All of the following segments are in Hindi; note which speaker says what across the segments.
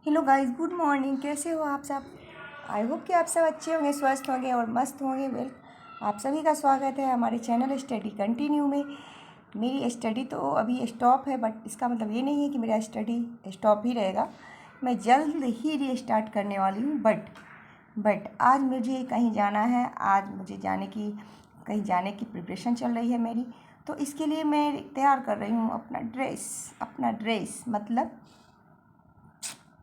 Speaker 1: Hello guys, good morning. कैसे हो आप सब? आई होप कि आप सब अच्छे होंगे, स्वस्थ होंगे और मस्त होंगे। आप सभी का स्वागत है हमारे चैनल स्टडी कंटिन्यू में। मेरी स्टडी तो अभी स्टॉप है, बट इसका मतलब ये नहीं है कि मेरा स्टडी स्टॉप ही रहेगा। मैं जल्द ही रीस्टार्ट करने वाली हूँ। बट आज मुझे कहीं जाना है। आज मुझे कहीं जाने की प्रिपरेशन चल रही है मेरी। तो इसके लिए मैं तैयार कर रही हूँ अपना ड्रेस मतलब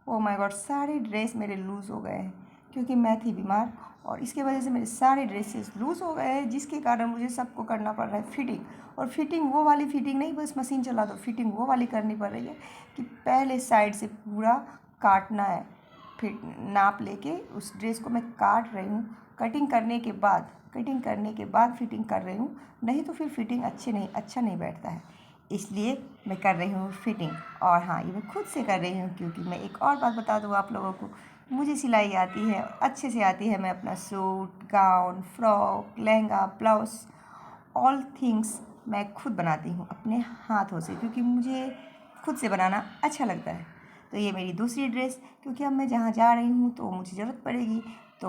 Speaker 1: ओ माय गॉड, सारे ड्रेस मेरे लूज़ हो गए हैं क्योंकि मैं थी बीमार और इसके वजह से मेरे सारे ड्रेसेस लूज़ हो गए हैं, जिसके कारण मुझे सबको करना पड़ रहा है फिटिंग। और फिटिंग वो वाली फिटिंग नहीं, बस मशीन चला दो, फिटिंग वो वाली करनी पड़ रही है कि पहले साइड से पूरा काटना है। फिर नाप लेके उस ड्रेस को मैं काट रही हूँ। कटिंग करने के बाद फिटिंग कर रही हूँ, नहीं तो फिर फिटिंग अच्छा नहीं बैठता है। इसलिए मैं कर रही हूँ फिटिंग। और हाँ, ये मैं खुद से कर रही हूँ क्योंकि मैं एक और बात बता दूँ आप लोगों को, मुझे सिलाई आती है, अच्छे से आती है। मैं अपना suit, gown, frock, lehenga, blouse, all things मैं खुद बनाती हूँ अपने हाथों से, क्योंकि मुझे खुद से बनाना अच्छा लगता है। तो ये मेरी दूसरी ड्रेस, क्योंकि अब मैं जहाँ जा रही हूँ तो मुझे ज़रूरत पड़ेगी। तो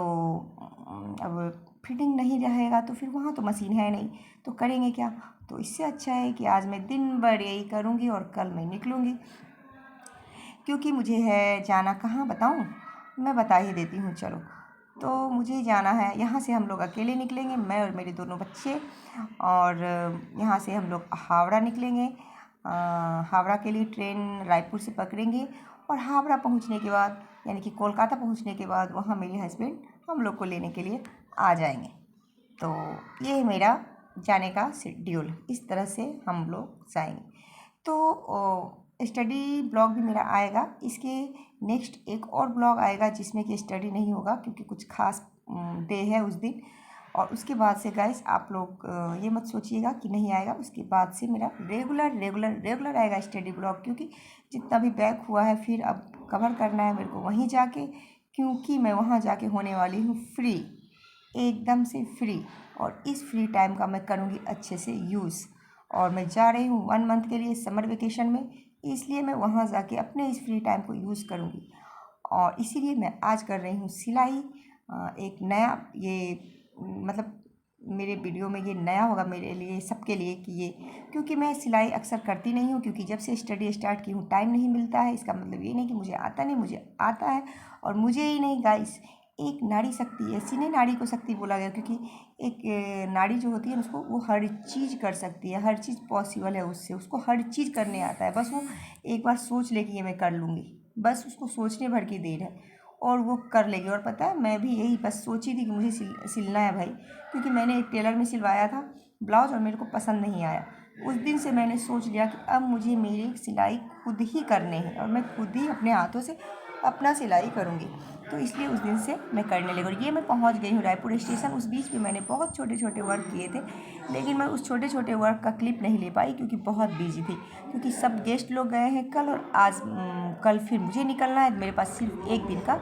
Speaker 1: अब फिटिंग नहीं रहेगा तो फिर वहाँ तो मशीन है नहीं, तो करेंगे क्या। तो इससे अच्छा है कि आज मैं दिन भर यही करूँगी और कल मैं निकलूँगी, क्योंकि मुझे है जाना। कहाँ बताऊँ? मैं बता ही देती हूँ, चलो। तो मुझे जाना है, यहाँ से हम लोग अकेले निकलेंगे, मैं और मेरे दोनों बच्चे। और यहाँ से हम लोग हावड़ा निकलेंगे। हावड़ा के लिए ट्रेन रायपुर से पकड़ेंगे और हावड़ा पहुँचने के बाद, यानी कि कोलकाता पहुँचने के बाद, वहाँ मेरे हस्बैंड हम लोग को लेने के लिए आ जाएंगे। तो ये मेरा जाने का शेड्यूल, इस तरह से हम लोग जाएंगे। तो स्टडी ब्लॉग भी मेरा आएगा। इसके नेक्स्ट एक और ब्लॉग आएगा जिसमें कि स्टडी नहीं होगा, क्योंकि कुछ खास डे है उस दिन। और उसके बाद से गाइस आप लोग ये मत सोचिएगा कि नहीं आएगा। उसके बाद से मेरा रेगुलर आएगा स्टडी ब्लॉग, क्योंकि जितना भी बैक हुआ है फिर अब कवर करना है मेरे को वहीं जाके, क्योंकि मैं वहाँ जाके होने वाली हूँ फ्री, एकदम से फ्री। और इस फ्री टाइम का मैं करूँगी अच्छे से यूज़। और मैं जा रही हूँ 1 मंथ के लिए समर वेकेशन में, इसलिए मैं वहाँ जाके अपने इस फ्री टाइम को यूज़ करूँगी। और इसीलिए मैं आज कर रही हूँ सिलाई। एक नया ये मतलब मेरे वीडियो में ये नया होगा मेरे लिए, सबके लिए, कि ये, क्योंकि मैं सिलाई अक्सर करती नहीं हूँ, क्योंकि जब से स्टडी स्टार्ट की हूँ टाइम नहीं मिलता है। इसका मतलब ये नहीं कि मुझे आता नहीं, मुझे आता है। और मुझे ही नहीं गाइस, एक नारी शक्ति, ऐसी नहीं नारी को शक्ति बोला गया, क्योंकि एक नारी जो होती है उसको, वो हर चीज़ कर सकती है, हर चीज़ पॉसिबल है उससे, उसको हर चीज़ करने आता है। बस वो एक बार सोच ले कि ये मैं कर लूँगी, बस उसको सोचने भर की देर है और वो कर लेगी। और पता है, मैं भी यही बस सोची थी कि मुझे सिलना है भाई, क्योंकि मैंने एक टेलर में सिलवाया था ब्लाउज और मेरे को पसंद नहीं आया। उस दिन से मैंने सोच लिया कि अब मुझे मेरी सिलाई खुद ही करने हैं और मैं खुद ही अपने हाथों से अपना सिलाई करूँगी। तो इसलिए उस दिन से मैं करने लगी। और ये मैं पहुंच गई हूँ रायपुर स्टेशन। उस बीच में मैंने बहुत छोटे छोटे वर्क किए थे, लेकिन मैं उस छोटे छोटे वर्क का क्लिप नहीं ले पाई क्योंकि बहुत बिजी थी, क्योंकि सब गेस्ट लोग गए हैं कल, और आज कल फिर मुझे निकलना है। मेरे पास सिर्फ एक दिन का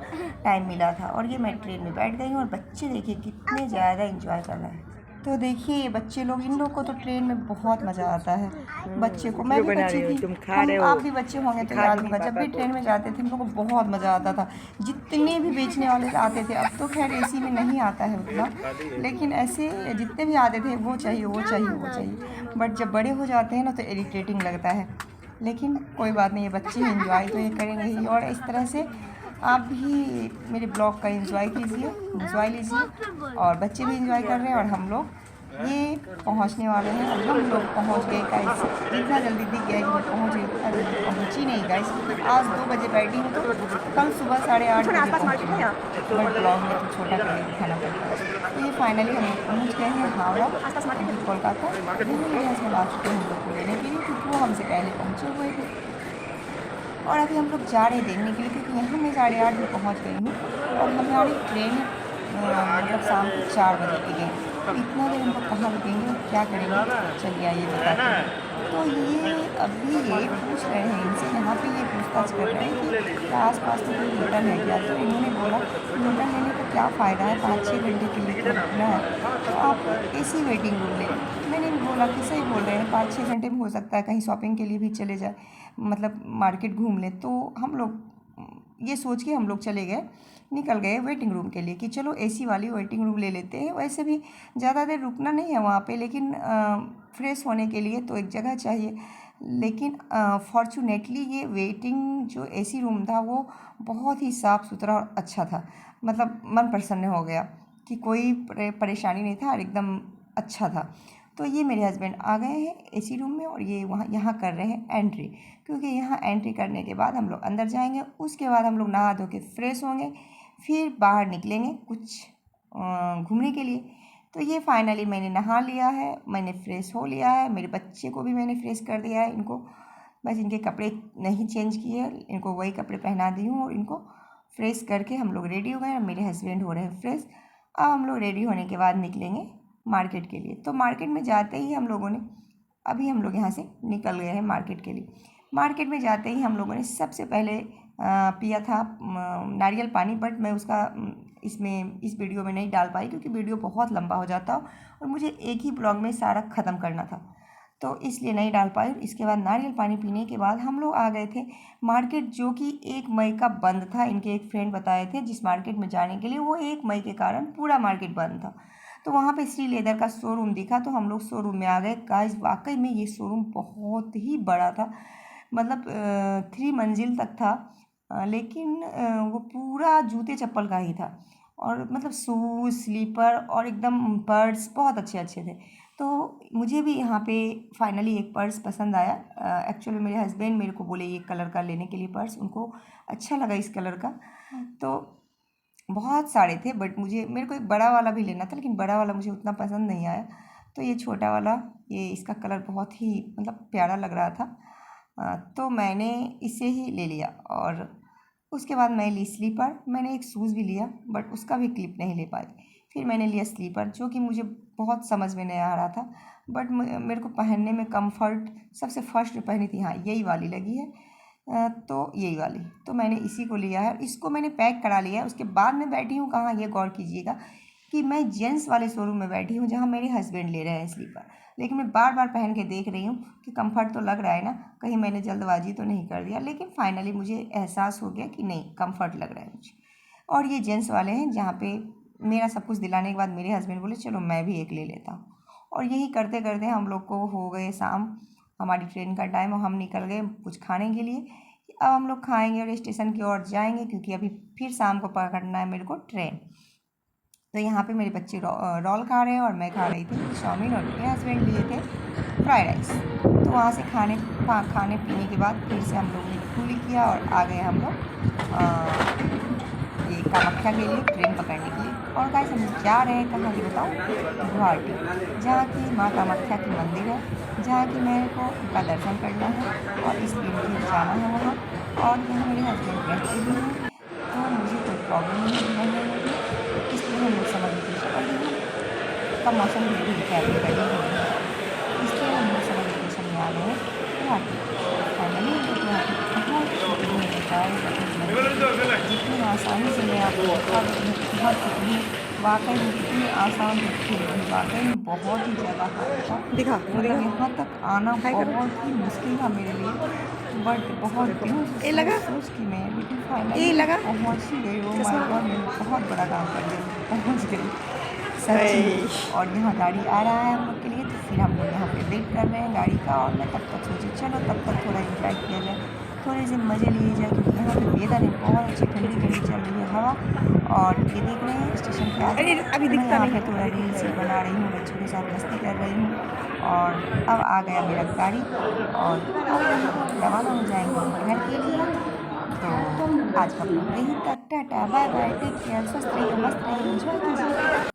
Speaker 1: टाइम मिला था। और ये मैं ट्रेन में बैठ गई हूँ और बच्चे देखिए कितने ज़्यादा इंजॉय कर रहे हैं। तो देखिए ये बच्चे लोग, इन लोग को तो ट्रेन में बहुत मज़ा आता है। बच्चे को, मैं भी बच्ची थी, आप भी बच्चे होंगे तो याद होगा, जब भी ट्रेन में जाते थे इन लोगों को बहुत मज़ा आता था। जितने भी बेचने वाले आते थे, अब तो खैर एसी में नहीं आता है उतना, लेकिन ऐसे जितने भी आते थे, वो चाहिए वो चाहिए वो चाहिए। बट जब बड़े हो जाते हैं ना तो इरिटेटिंग लगता है, लेकिन कोई बात नहीं, ये बच्चे इंजॉय तो ये करेंगे ही। और इस तरह से आप भी मेरे ब्लॉग का इंजॉय लीजिए। और बच्चे भी इंजॉय कर रहे हैं और हम लोग ये पहुंचने वाले हैं। और हम लोग पहुंच गए गाइस। जितना जल्दी दिख गया कि मैं पहुंच गई, उतना जल्दी पहुंची नहीं गाइस, क्योंकि आज 2 बजे बैठी हूँ तो कल सुबह 8:30 बजे पहुँचूँगी। बट ब्लॉग में तो छोटा करके दिखाना पड़ता है। तो ये फाइनली हम लोग पहुँच गए हैं हावड़ा, कोलकाता। यही मेरे हस्बैंड आ चुके हैं हम लोग को लेने के लिए, क्योंकि वो हमसे पहले पहुँचे हुए थे। और अभी हम लोग जा रहे हैं देखने के लिए, क्योंकि यहाँ मैं 8:30 में पहुँच गई हूँ और हमारी ट्रेन मतलब शाम को 4 बजे की गई। तो इतना देर हम लोग कहाँ रुकेंगे, क्या करेंगे, चलिए आइए बताते हैं। तो ये अभी ये पूछ रहे हैं इनसे, यहाँ पे ये पूछताछ कर रहे हैं कि आस पास में कोई होटल है क्या। तो इन्होंने बोला कि होटल लेने का क्या फ़ायदा है, 5-6 घंटे के लिए तो रुकना है, तो आप एसी वेटिंग रूम लें। मैंने बोला कि सही बोल रहे हैं, 5-6 घंटे में हो सकता है कहीं शॉपिंग के लिए भी चले जाए, मतलब मार्केट घूम लें। तो हम लोग ये सोच के हम लोग चले गए, निकल गए वेटिंग रूम के लिए कि चलो एसी वाली वेटिंग रूम ले लेते हैं। वैसे भी ज़्यादा देर रुकना नहीं है वहाँ पे, लेकिन फ्रेश होने के लिए तो एक जगह चाहिए। लेकिन फॉर्चुनेटली ये वेटिंग जो एसी रूम था वो बहुत ही साफ़ सुथरा और अच्छा था। मतलब मन प्रसन्न हो गया कि कोई परेशानी नहीं था और एकदम अच्छा था। तो ये मेरे हस्बैंड आ गए हैं एसी रूम में और ये यहाँ कर रहे हैं एंट्री, क्योंकि यहाँ एंट्री करने के बाद हम लोग अंदर जाएंगे। उसके बाद हम लोग नहा धो के फ्रेश होंगे, फिर बाहर निकलेंगे कुछ घूमने के लिए। तो ये फाइनली मैंने नहा लिया है, मैंने फ्रेश हो लिया है, मेरे बच्चे को भी मैंने फ्रेश कर दिया है। इनको बस इनके कपड़े नहीं चेंज किए, इनको वही कपड़े पहना दी हूँ और इनको फ्रेश करके हम लोग रेडी हो गए और मेरे हस्बैंड हो रहे हैं फ्रेश। अब हम लोग रेडी होने के बाद निकलेंगे मार्केट के लिए। तो मार्केट में जाते ही हम लोगों ने, अभी हम लोग यहाँ से निकल गए हैं मार्केट के लिए। मार्केट में जाते ही हम लोगों ने सबसे पहले पिया था नारियल पानी, बट मैं उसका इसमें इस वीडियो में नहीं डाल पाई क्योंकि वीडियो बहुत लंबा हो जाता और मुझे एक ही ब्लॉग में सारा ख़त्म करना था, तो इसलिए नहीं डाल पाई। इसके बाद नारियल पानी पीने के बाद हम लोग आ गए थे मार्केट, जो कि 1 मई का बंद था। इनके एक फ्रेंड बताए थे जिस मार्केट में जाने के लिए, वो 1 मई के कारण पूरा मार्केट बंद था। तो वहाँ पे श्री लेदर का शोरूम दिखा तो हम लोग शोरूम में आ गए। गाइस वाकई में ये शोरूम बहुत ही बड़ा था, मतलब 3 मंजिल तक था, लेकिन वो पूरा जूते चप्पल का ही था और मतलब शूज़, स्लीपर और एकदम पर्स बहुत अच्छे अच्छे थे। तो मुझे भी यहाँ पे फाइनली एक पर्स पसंद आया। एक्चुअली मेरे हस्बैंड मेरे को बोले ये कलर का लेने के लिए पर्स, उनको अच्छा लगा इस कलर का। तो बहुत सारे थे बट मेरे को एक बड़ा वाला भी लेना था, लेकिन बड़ा वाला मुझे उतना पसंद नहीं आया। तो ये छोटा वाला, ये इसका कलर बहुत ही मतलब प्यारा लग रहा था, तो मैंने इसे ही ले लिया। और उसके बाद मैं ली स्लीपर। मैंने एक शूज़ भी लिया बट उसका भी क्लिप नहीं ले पाई। फिर मैंने लिया स्लीपर, जो कि मुझे बहुत समझ में नहीं आ रहा था, बट मेरे को पहनने में कंफर्ट सबसे फर्स्ट जो पहनी थी, हाँ यही वाली लगी है, तो यही वाली, तो मैंने इसी को लिया है। इसको मैंने पैक करा लिया है। उसके बाद मैं बैठी हूँ कहाँ, ये गौर कीजिएगा कि मैं जेंट्स वाले शोरूम में बैठी हूँ जहाँ मेरे हस्बैंड ले रहे हैं स्लीपर, लेकिन मैं बार बार पहन के देख रही हूँ कि कंफर्ट तो लग रहा है ना, कहीं मैंने जल्दबाजी तो नहीं कर दिया। लेकिन फाइनली मुझे एहसास हो गया कि नहीं, कंफर्ट लग रहा है मुझे। और ये जेंट्स वाले हैं जहाँ पे मेरा सब कुछ दिलाने के बाद मेरे हस्बैंड बोले चलो मैं भी एक ले लेता हूँ। और यही करते करते हम लोग को हो गए शाम, हमारी ट्रेन का टाइम, और हम निकल गए कुछ खाने के लिए। अब हम लोग खाएंगे और स्टेशन की ओर जाएंगे, क्योंकि अभी फिर शाम को पकड़ना है मेरे को ट्रेन। तो यहाँ पे मेरे बच्चे रोल खा रहे हैं और मैं खा रही थी चाउमीन, और मेरे हस्बैंड लिए थे फ्राइड राइस। तो वहाँ से खाने पीने के बाद फिर से हम लोगों ने कुली किया और आ गए हम लोग ये कामाख्या के लिए ट्रेन पकड़ने के लिए। और गाइस हम जा रहे हैं कहाँ की बताओ, गुवाहाटी, जहाँ की माँ कामाख्या की मंदिर है, जहाँ की मेरे को उनका दर्शन करना है और इसलिए मुझे जाना है वहाँ। और यहाँ मेरे हस्बैंड रहते भी हैं, तो मुझे कोई प्रॉब्लम नहीं है, इसलिए हम लोग समझ लीजिए। और यहाँ का मौसम भी काफ़ी गर्मी हो रही है, इसलिए हम लोग समर वेकेशन में आ गए हैं गुवाहाटी। फाइनली जितनी आसानी से मैं आपको बता रही हूँ, वाकई में कितनी आसान थी, वाकई में बहुत ही ज़्यादा हार्ड था। मतलब यहाँ तक आना बहुत ही मुश्किल था मेरे लिए, बट बहुत दिनों से सोच की मैं, लेकिन फाइनली पहुँच ही गई। वो माय गॉड, मैंने बहुत बड़ा काम कर दिया, पहुँच गई सच्ची। और यहाँ गाड़ी आ रहा है हम लोग के लिए, तो फिर हम लोग यहाँ पे वेट कर रहे हैं गाड़ी का। और मैं तब तक सोची चलो तब तक थोड़ा इंजॉय किया जाए, थोड़े से मज़े लिए जाए, क्योंकि यहाँ पे वेदर है बहुत अच्छी, ठंडी ठंडी चल रही है हवा। और ये देख रहे हैं स्टेशन पे आगे अभी दिखता नहीं है, थोड़ा रील्स बना रही हूँ, बच्चों के साथ मस्ती कर रही हूँ। और अब आ गया मेरा गाड़ी और अब हम लोग रवाना हो जाएंगे घर के लिए। तो आज का ब्लॉग यहीं तक, टाटा बाय बाय, टेक केयर, स्वस्थ रहिए, मस्त रहिए, एंजॉय कीजिए।